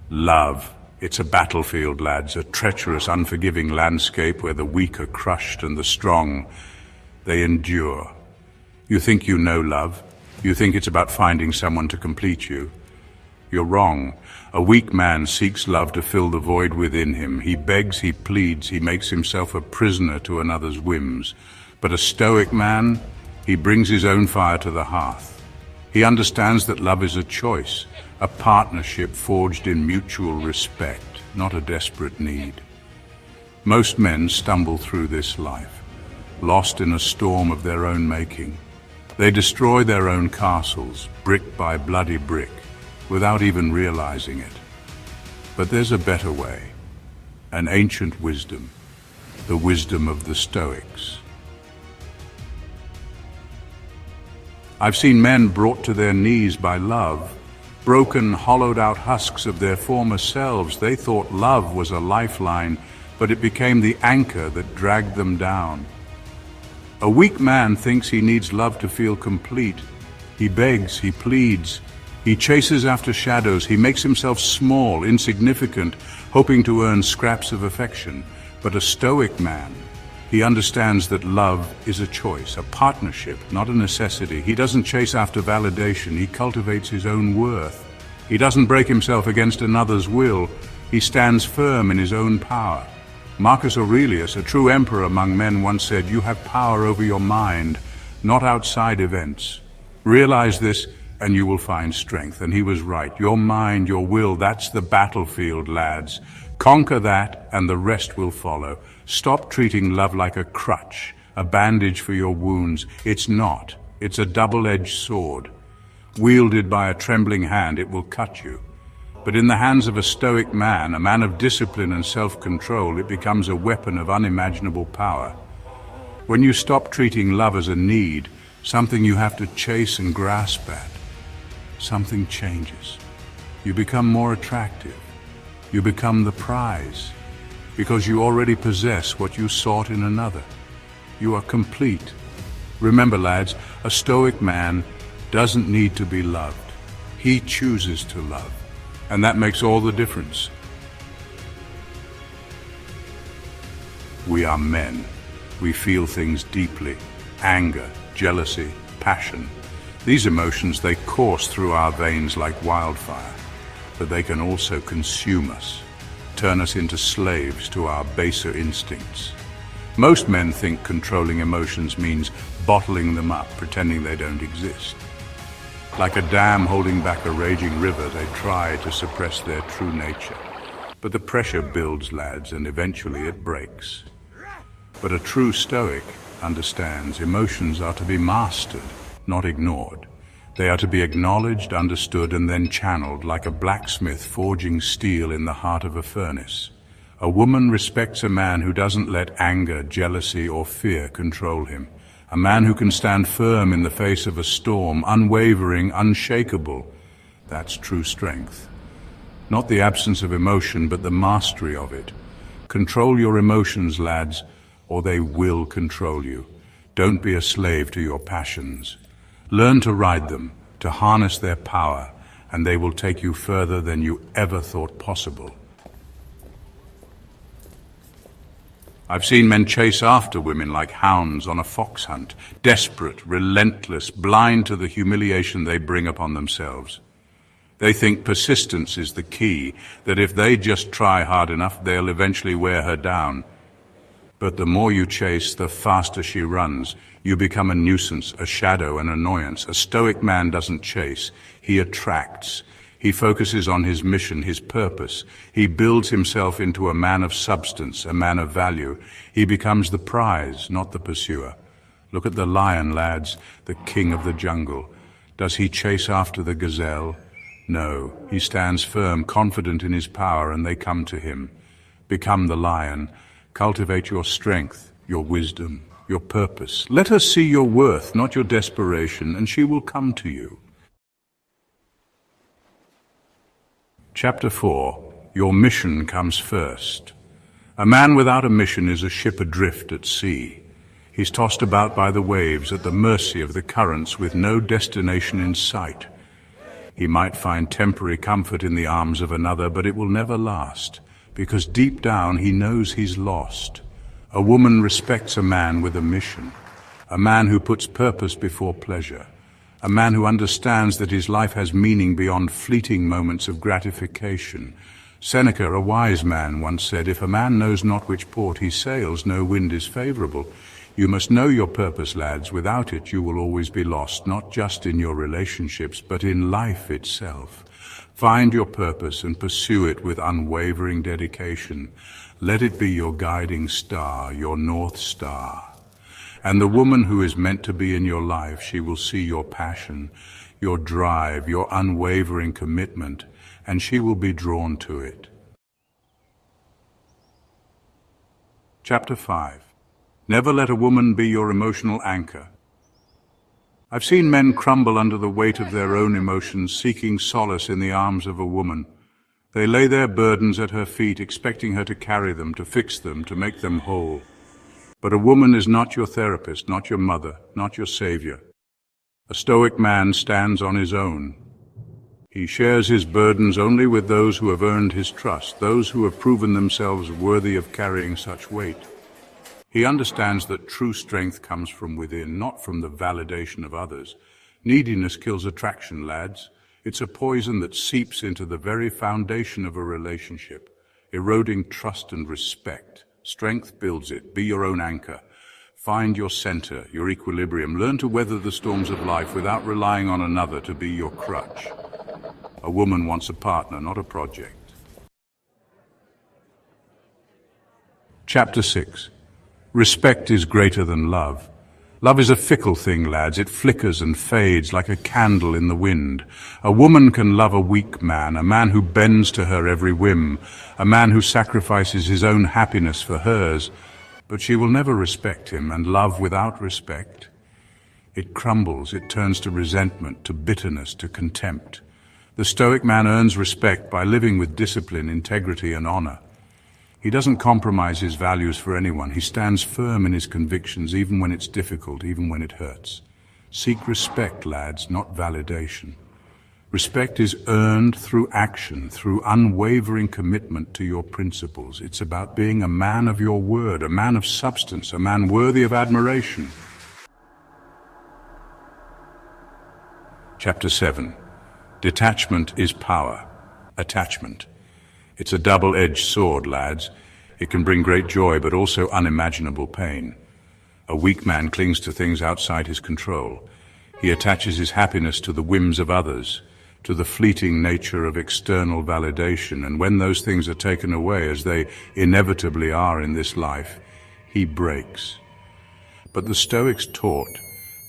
Love. It's a battlefield, lads, a treacherous, unforgiving landscape where the weak are crushed and the strong, they endure. You think you know love. You think it's about finding someone to complete you. You're wrong. A weak man seeks love to fill the void within him. He begs, he pleads, he makes himself a prisoner to another's whims. But a stoic man, he brings his own fire to the hearth. He understands that love is a choice, a partnership forged in mutual respect, not a desperate need. Most men stumble through this life, lost in a storm of their own making. They destroy their own castles, brick by bloody brick, without even realizing it. But there's a better way, an ancient wisdom, the wisdom of the Stoics. I've seen men brought to their knees by love, broken, hollowed-out husks of their former selves. They thought love was a lifeline, but it became the anchor that dragged them down. A weak man thinks he needs love to feel complete. He begs, he pleads, he chases after shadows, he makes himself small, insignificant, hoping to earn scraps of affection. But a stoic man, he understands that love is a choice, a partnership, not a necessity. He doesn't chase after validation, he cultivates his own worth. He doesn't break himself against another's will, he stands firm in his own power. Marcus Aurelius, a true emperor among men, once said, "You have power over your mind, not outside events. Realize this and you will find strength." And he was right. Your mind, your will, that's the battlefield, lads. Conquer that and the rest will follow. Stop treating love like a crutch, a bandage for your wounds. It's not. It's a double-edged sword. Wielded by a trembling hand, it will cut you. But in the hands of a stoic man, a man of discipline and self-control, it becomes a weapon of unimaginable power. When you stop treating love as a need, something you have to chase and grasp at, something changes. You become more attractive. You become the prize, because you already possess what you sought in another. You are complete. Remember, lads, a stoic man doesn't need to be loved. He chooses to love, and that makes all the difference. We are men. We feel things deeply. Anger, jealousy, passion. These emotions, they course through our veins like wildfire, but they can also consume us, turn us into slaves to our baser instincts. Most men think controlling emotions means bottling them up, pretending they don't exist. Like a dam holding back a raging river, they try to suppress their true nature. But the pressure builds, lads, and eventually it breaks. But a true Stoic understands emotions are to be mastered, not ignored. They are to be acknowledged, understood, and then channeled like a blacksmith forging steel in the heart of a furnace. A woman respects a man who doesn't let anger, jealousy, or fear control him. A man who can stand firm in the face of a storm, unwavering, unshakable. That's true strength. Not the absence of emotion, but the mastery of it. Control your emotions, lads, or they will control you. Don't be a slave to your passions. Learn to ride them, to harness their power, and they will take you further than you ever thought possible. I've seen men chase after women like hounds on a fox hunt, desperate, relentless, blind to the humiliation they bring upon themselves. They think persistence is the key, that if they just try hard enough, they'll eventually wear her down. But the more you chase, the faster she runs. You become a nuisance, a shadow, an annoyance. A stoic man doesn't chase, he attracts. He focuses on his mission, his purpose. He builds himself into a man of substance, a man of value. He becomes the prize, not the pursuer. Look at the lion, lads, the king of the jungle. Does he chase after the gazelle? No, he stands firm, confident in his power, and they come to him. Become the lion. Cultivate your strength, your wisdom, your purpose. Let her see your worth, not your desperation, and she will come to you. Chapter 4. Your mission comes first. A man without a mission is a ship adrift at sea. He's tossed about by the waves at the mercy of the currents with no destination in sight. He might find temporary comfort in the arms of another, but it will never last, because deep down he knows he's lost. A woman respects a man with a mission, a man who puts purpose before pleasure, a man who understands that his life has meaning beyond fleeting moments of gratification. Seneca, a wise man, once said, "If a man knows not which port he sails, no wind is favorable." You must know your purpose, lads. Without it, you will always be lost, not just in your relationships, but in life itself. Find your purpose and pursue it with unwavering dedication. Let it be your guiding star, your North Star. And the woman who is meant to be in your life, she will see your passion, your drive, your unwavering commitment, and she will be drawn to it. Chapter 5. Never let a woman be your emotional anchor. I've seen men crumble under the weight of their own emotions, seeking solace in the arms of a woman. They lay their burdens at her feet, expecting her to carry them, to fix them, to make them whole. But a woman is not your therapist, not your mother, not your savior. A Stoic man stands on his own. He shares his burdens only with those who have earned his trust, those who have proven themselves worthy of carrying such weight. He understands that true strength comes from within, not from the validation of others. Neediness kills attraction, lads. It's a poison that seeps into the very foundation of a relationship, eroding trust and respect. Strength builds it. Be your own anchor. Find your center, your equilibrium. Learn to weather the storms of life without relying on another to be your crutch. A woman wants a partner, not a project. Chapter 6. Respect is greater than love. Love is a fickle thing, lads. It flickers and fades like a candle in the wind. A woman can love a weak man, a man who bends to her every whim, a man who sacrifices his own happiness for hers, but she will never respect him, and love without respect, it crumbles, it turns to resentment, to bitterness, to contempt. The Stoic man earns respect by living with discipline, integrity, and honor. He doesn't compromise his values for anyone. He stands firm in his convictions, even when it's difficult, even when it hurts. Seek respect, lads, not validation. Respect is earned through action, through unwavering commitment to your principles. It's about being a man of your word, a man of substance, a man worthy of admiration. Chapter 7. Detachment is power. Attachment. It's a double-edged sword, lads. It can bring great joy, but also unimaginable pain. A weak man clings to things outside his control. He attaches his happiness to the whims of others, to the fleeting nature of external validation, and when those things are taken away, as they inevitably are in this life, he breaks. But the Stoics taught,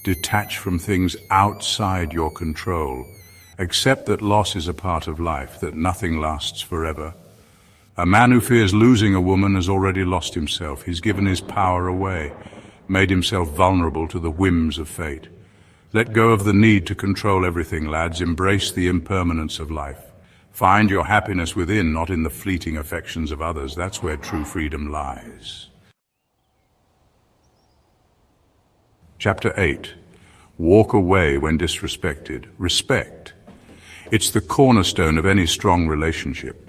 detach from things outside your control. Accept that loss is a part of life, that nothing lasts forever. A man who fears losing a woman has already lost himself. He's given his power away, made himself vulnerable to the whims of fate. Let go of the need to control everything, lads. Embrace the impermanence of life. Find your happiness within, not in the fleeting affections of others. That's where true freedom lies. Chapter 8. Walk away when disrespected. Respect. It's the cornerstone of any strong relationship.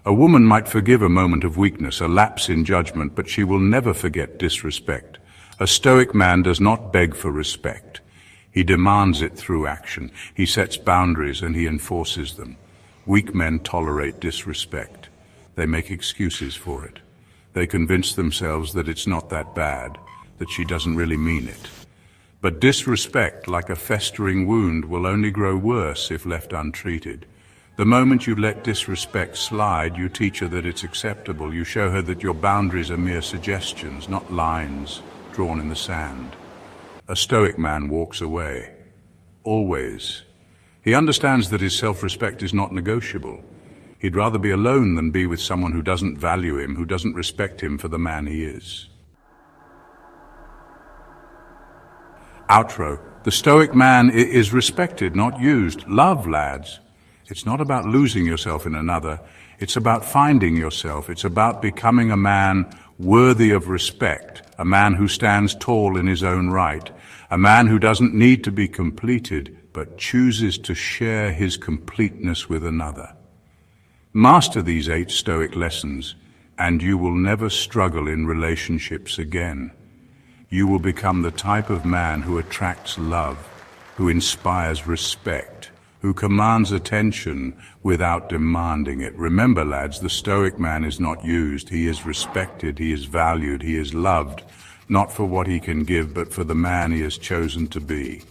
A woman might forgive a moment of weakness, a lapse in judgment, but she will never forget disrespect. A Stoic man does not beg for respect. He demands it through action. He sets boundaries and he enforces them. Weak men tolerate disrespect. They make excuses for it. They convince themselves that it's not that bad, that she doesn't really mean it. But disrespect, like a festering wound, will only grow worse if left untreated. The moment you let disrespect slide, you teach her that it's acceptable. You show her that your boundaries are mere suggestions, not lines drawn in the sand. A Stoic man walks away. Always. He understands that his self-respect is not negotiable. He'd rather be alone than be with someone who doesn't value him, who doesn't respect him for the man he is. Outro. The Stoic man is respected, not used. Love, lads. It's not about losing yourself in another. It's about finding yourself. It's about becoming a man worthy of respect, a man who stands tall in his own right, a man who doesn't need to be completed, but chooses to share his completeness with another. Master these 8 Stoic lessons, and you will never struggle in relationships again. You will become the type of man who attracts love, who inspires respect, who commands attention without demanding it. Remember, lads, the Stoic man is not used. He is respected, he is valued, he is loved, not for what he can give, but for the man he has chosen to be.